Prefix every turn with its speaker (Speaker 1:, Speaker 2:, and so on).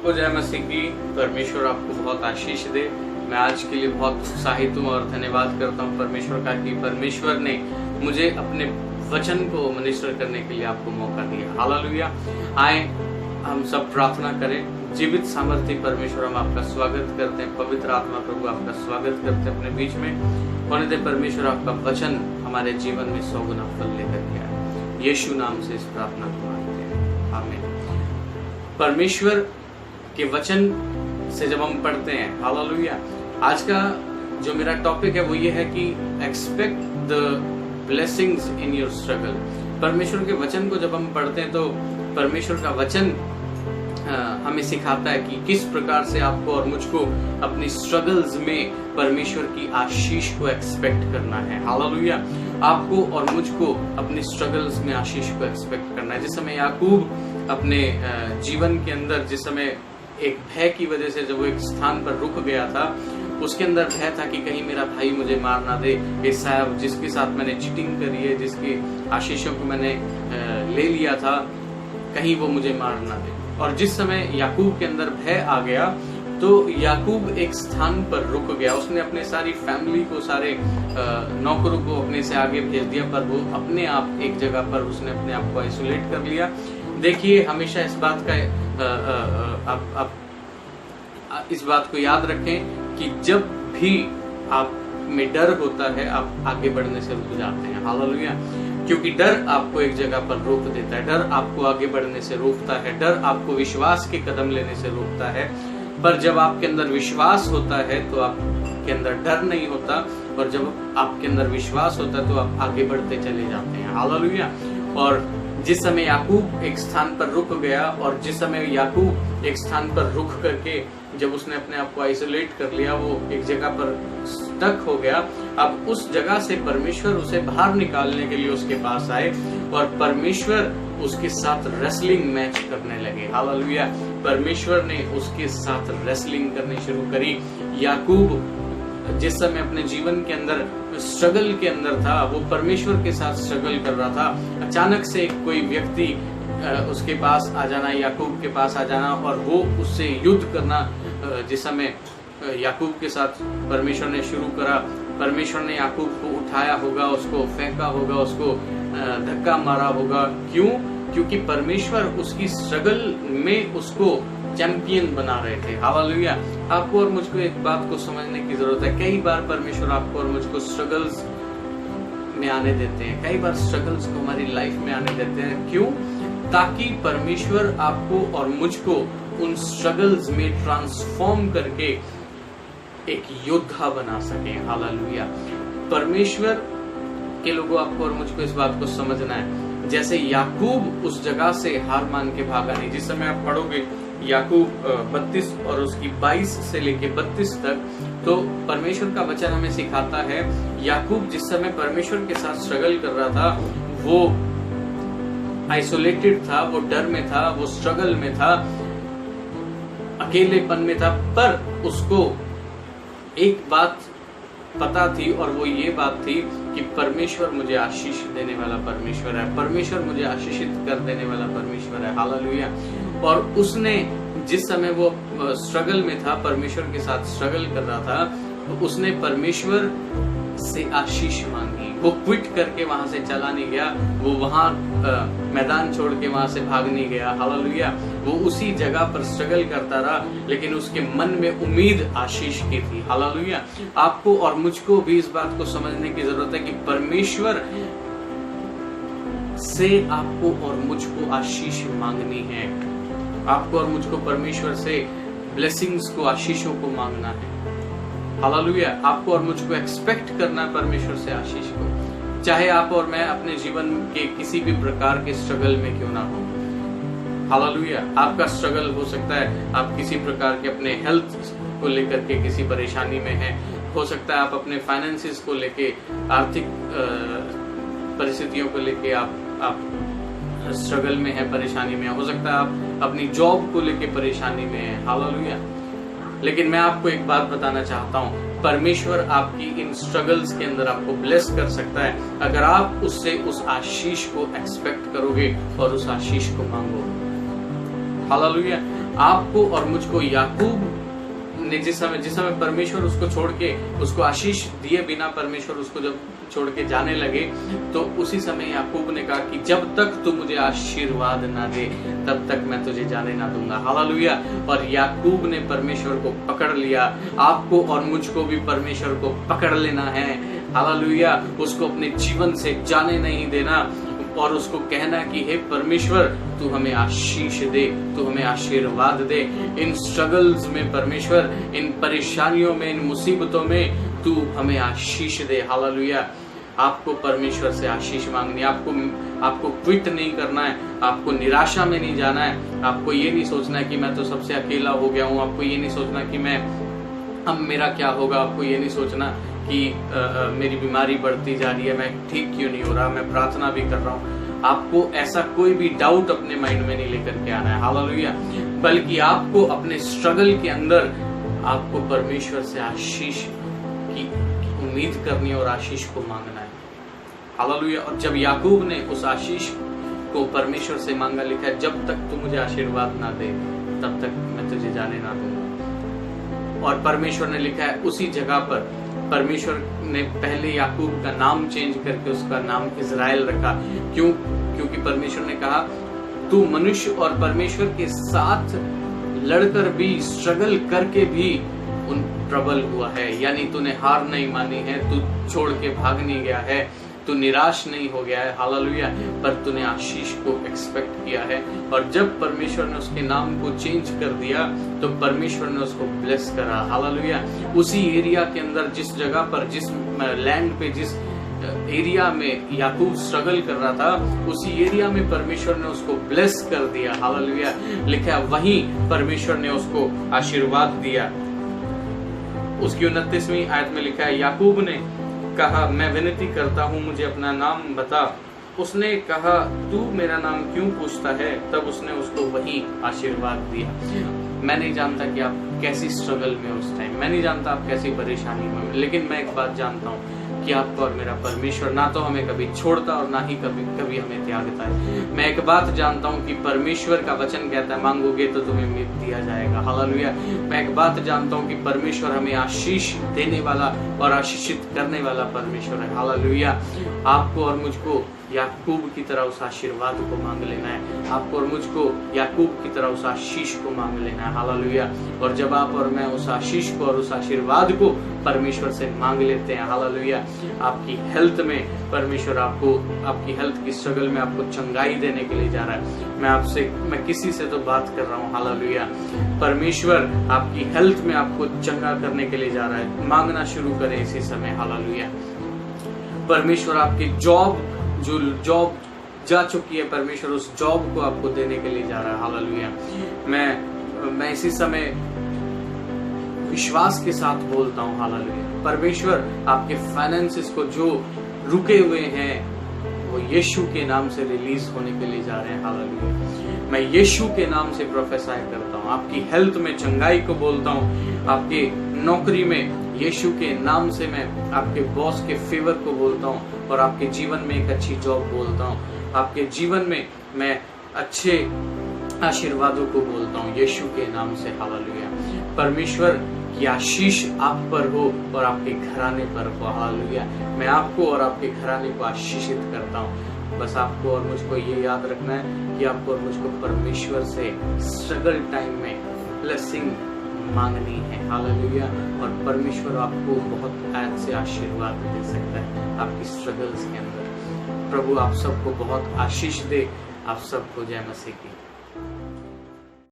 Speaker 1: सबको जय मसीह की। परमेश्वर आपको बहुत आशीष दे। मैं आज के लिए बहुत उत्साहित हूँ और धन्यवाद करता हूँ परमेश्वर का कि परमेश्वर ने मुझे अपने वचन को मिनिस्टर करने के लिए आपको मौका दिया। हालेलुया। आए हम सब प्रार्थना करें। जीवित सामर्थ्य परमेश्वर, हम आपका स्वागत करते हैं। पवित्र आत्मा प्रभु आपका स्वागत करते हैं अपने बीच में। होने दे परमेश्वर आपका वचन हमारे जीवन में 100 गुना फल लेकर के आए। यीशु नाम से इस प्रार्थना को मांगते हैं, आमीन। परमेश्वर के वचन से जब हम पढ़ते हैं, हालेलुया, आज का जो मेरा टॉपिक है वो ये है कि expect the blessings in your struggle. परमेश्वर के वचन को जब हम पढ़ते हैं तो परमेश्वर का वचन हमें सिखाता है कि किस प्रकार से आपको और मुझको अपनी स्ट्रगल्स में परमेश्वर की आशीष को एक्सपेक्ट करना है। हालेलुया। आपको और मुझको अपनी स्ट्रगल्स में आशीष को एक्सपेक्ट करना है। जिस समय याकूब अपने जीवन के अंदर, जिस समय एक भय की वजह से जब वो एक स्थान पर रुक गया था, उसके अंदर भय था कि कहीं मेरा भाई मुझे मार ना दे, एसाव जिसके साथ मैंने चीटिंग करी है, जिसकी आशीषों को मैंने ले लिया था, कहीं वो मुझे मार ना दे। और जिस समय याकूब के अंदर भय आ गया तो याकूब एक स्थान पर रुक गया। उसने अपने सारी फैमिली को, सारे नौकरों को अपने से आगे भेज दिया, पर वो अपने आप एक जगह पर उसने अपने आप को आइसोलेट कर लिया। देखिए, हमेशा इस बात का आप इस बात को याद रखें कि जब भी आप में डर होता है आप आगे बढ़ने से रुक जाते हैं। हालेलुया। क्योंकि डर आपको एक जगह पर रोक देता है, डर आपको आगे बढ़ने से रोकता है, डर आपको विश्वास के कदम लेने से रोकता है। पर जब आपके अंदर विश्वास होता है तो आपके अंदर डर नहीं होता, और जब आपके अंदर विश्वास होता है तो आप आगे बढ़ते चले जाते हैं। हालेलुया। और जिस समय याकूब एक स्थान पर रुक गया, और जिस समय याकूब एक स्थान पर रुक करके जब उसने अपने आप को आइसोलेट कर लिया, वो एक जगह पर स्टक हो गया। अब उस जगह से परमेश्वर उसे बाहर निकालने के लिए उसके पास आए और परमेश्वर उसके साथ रेसलिंग मैच करने लगे। हालेलुया। परमेश्वर ने उसके साथ रेसलिंग करनी शुरू करी। याकूब जिस समय अपने जीवन के अंदर स्ट्रगल के अंदर था, वो परमेश्वर के साथ स्ट्रगल कर रहा था। अचानक से कोई व्यक्ति उसके पास आ जाना, याकूब के पास आ जाना, और वो उससे युद्ध करना। जिस समय याकूब के साथ परमेश्वर ने शुरू करा, परमेश्वर ने याकूब को उठाया होगा, उसको फेंका होगा, उसको धक्का मारा होगा। क्यों? क्योंकि परमेश्वर उसकी स्ट्रगल में उसको चैंपियन बना रहे थे। हालेलुया। आपको और मुझको एक बात को समझने की जरूरत है। कई बार परमेश्वर आपको और मुझको स्ट्रगल्स में आने देते हैं, कई बार स्ट्रगल्स को हमारी लाइफ में आने देते हैं। क्यों? ताकि परमेश्वर आपको और मुझको उन स्ट्रगल्स में ट्रांसफॉर्म करके एक योद्धा बना सके। हालेलुया। परमेश्वर के लोगों, आपको और मुझको इस बात को समझना है। जैसे याकूब उस जगह से हार मान के भागा नहीं। जिस समय आप पढ़ोगे याकूब 32 और उसकी 22 से लेके 32 तक, तो परमेश्वर का वचन हमें सिखाता है याकूब जिस समय परमेश्वर के साथ स्ट्रगल कर रहा था, वो आइसोलेटेड था, वो डर में था, वो स्ट्रगल में था, अकेलेपन में था। पर उसको एक बात पता थी, और वो ये बात थी कि परमेश्वर मुझे आशीष देने वाला परमेश्वर है, परमेश्वर मुझे आशीषित कर देने वाला परमेश्वर है। हालेलुया। और उसने जिस समय वो स्ट्रगल में था, परमेश्वर के साथ स्ट्रगल कर रहा था, तो उसने परमेश्वर से आशीष मांगी। वो क्विट करके वहां से चला नहीं गया, वो वहां मैदान छोड़ के वहां से भाग नहीं गया। हालेलुया। वो उसी जगह पर स्ट्रगल करता रहा, लेकिन उसके मन में उम्मीद आशीष की थी। हालेलुया। आपको और मुझको भी इस बात को समझने की जरूरत है कि परमेश्वर से आपको और मुझको आशीष मांगनी है। आपको और मुझको परमेश्वर से ब्लेसिंग्स को, आशीषों को मांगना है। हालेलुया। आपको और मुझको एक्सपेक्ट करना है परमेश्वर से आशीष को, चाहे आप और मैं अपने जीवन के किसी भी प्रकार के स्ट्रगल में क्यों ना हो। हालेलुया। आपका स्ट्रगल हो सकता है, आप किसी प्रकार के अपने हेल्थ को लेकर के किसी परेशानी में हैं, हो सकता है आप अपने फाइनेंसेस को लेके, आर्थिक परिस्थितियों को लेके आप स्ट्रगल में है, परेशानी में। हो सकता है आप अपनी जॉब को लेके परेशानी में है। हालेलुया। लेकिन मैं आपको एक बात बताना चाहता हूँ, परमेश्वर आपकी इन स्ट्रगल्स के अंदर आपको ब्लेस कर सकता है अगर आप उससे उस आशीष को एक्सपेक्ट करोगे और उस आशीष को मांगोगे। हालेलुया। आपको और मुझको याकूब ने जिस समय परमेश्वर उसको छोड़ के, उसको आशीष दिए बिना परमेश्वर उसको जब छोड़ के जाने लगे, तो उसी समय याकूब ने कहा कि जब तक तू मुझे आशीर्वाद ना दे तब तक मैं तुझे जाने ना दूंगा। हालेलुया। और याकूब ने परमेश्वर को पकड़ लिया। आपको और मुझको भी परमेश्वर को पकड़ लेना है। हालेलुया। उसको अपने जीवन से जाने नहीं देना और उसको कहना कि हे परमेश्वर, तू हमें आशीष दे, तू हमें आशीर्वाद दे। इन स्ट्रगल्स में परमेश्वर, इन परेशानियों में, इन मुसीबतों में तू हमें आशीष दे। हालेलुया। आपको परमेश्वर से आशीष मांगनी है। आपको क्विट नहीं करना है। आपको निराशा में नहीं जाना है। आपको ये नहीं सोचना है कि मैं तो सबसे अकेला हो गया हूँ। आपको ये नहीं सोचना कि अब मेरा क्या होगा। आपको ये नहीं सोचना कि मेरी बीमारी बढ़ती जा रही है, मैं ठीक क्यों नहीं हो रहा, मैं प्रार्थना भी कर रहा हूँ। आपको ऐसा कोई भी डाउट अपने माइंड में नहीं लेकर के आना है। हालेलुया। बल्कि आपको अपने स्ट्रगल के अंदर आपको परमेश्वर से आशीष की उम्मीद करनी है और आशीष को मांगना है। हालेलुया। और जब याकूब ने उस आशीष को परमेश्वर से मांगा, लिखा है जब तक तू मुझे आशीर्वाद ना दे तब तक मैं तुझे जाने ना दूंगा। और परमेश्वर ने लिखा है उसी जगह पर परमेश्वर ने पहले याकूब का नाम चेंज करके उसका नाम इज़राइल रखा। क्योंकि परमेश्वर ने कहा तू मनुष्य और परमेश्वर के साथ लड़कर भी, स्ट्रगल करके भी उन प्रबल हुआ है। यानी तूने हार नहीं मानी है, तू छोड़ के भाग नहीं गया है, तू निराश नहीं हो गया है। हालेलुया। पर तूने आशीष को एक्सपेक्ट किया है। और जब परमेश्वर ने उसके नाम को चेंज कर दिया तो परमेश्वर ने उसको ब्लेस करा। हालेलुया। उसी एरिया के अंदर, जिस जगह पर, जिस लैंड पे, जिस एरिया में याकूब स्ट्रगल कर रहा था, उसी एरिया में परमेश्वर ने उसको ब्लेस कर दिया। हालेलुया। लिखा है वहीं परमेश्वर ने उसको आशीर्वाद दिया। उसकी 29वीं आयत में लिखा है याकूब ने कहा मैं विनती करता हूँ मुझे अपना नाम बता। उसने कहा तू मेरा नाम क्यों पूछता है। तब उसने उसको वही आशीर्वाद दिया। मैं नहीं जानता कि आप कैसी स्ट्रगल में उस टाइम, मैं नहीं जानता आप कैसी परेशानी में, लेकिन मैं एक बात जानता हूँ कि आपका और मेरा परमेश्वर ना तो हमें कभी छोड़ता और ना ही कभी हमें त्यागता है। मैं एक बात जानता हूँ कि परमेश्वर का वचन कहता है मांगोगे तो तुम्हें दिया जाएगा। हालेलुया। मैं एक बात जानता हूँ कि परमेश्वर हमें आशीष देने वाला और आशीषित करने वाला परमेश्वर है। हालेलुया। आपको और मुझको याकूब की तरह उस आशीर्वाद को मांग लेना है। आपको और मुझको याकूब की तरह उस आशीष को मांग लेना है। हालेलुया। और जब आप और मैं उस आशीष को और उस आशीर्वाद को परमेश्वर से मांग लेते हैं, हालेलुया, आपकी हेल्थ में परमेश्वर आपको, आपकी हेल्थ की स्ट्रगल में आपको चंगाई देने के लिए जा रहा है। मैं किसी से तो बात कर रहा हूँ। हालेलुया। परमेश्वर आपकी हेल्थ में आपको चंगा करने के लिए जा रहा है। मांगना शुरू करें इसी समय। हालेलुया। परमेश्वर आपकी जो जॉब जा चुकी है, परमेश्वर उस जॉब को आपको देने के लिए जा रहा है। हालेलुया। मैं इसी समय विश्वास के साथ बोलता हूँ। हालेलुया। परमेश्वर आपके फाइनेंसेस को जो रुके हुए हैं वो यीशु के नाम से रिलीज होने के लिए जा रहे हैं। हालेलुया। मैं यीशु के नाम से प्रोफेसाई करता हूँ। आपकी हेल्थ में चंगाई को बोलता हूँ। आपके नौकरी में यीशु के नाम से मैं आपके बॉस के फेवर को बोलता हूँ और आपके जीवन में एक अच्छी जॉब बोलता हूँ। आपके जीवन में मैं अच्छे आशीर्वादों को बोलता हूँ यीशु के नाम से। हालेलुया। परमेश्वर की आशीष आप पर हो और आपके घराने पर हो। हालेलुया। मैं आपको और आपके घराने को आशीषित करता हूँ। बस आपको और मुझको ये याद रखना है कि आपको और मुझको परमेश्वर से स्ट्रगल टाइम में ब्लेसिंग मांगनी है। हालेलुया। और परमेश्वर आपको बहुत ऐसे आशीर्वाद दे सकता है आपकी स्ट्रगल्स के अंदर। प्रभु आप सबको बहुत आशीष दे। आप सबको जय मसीह की।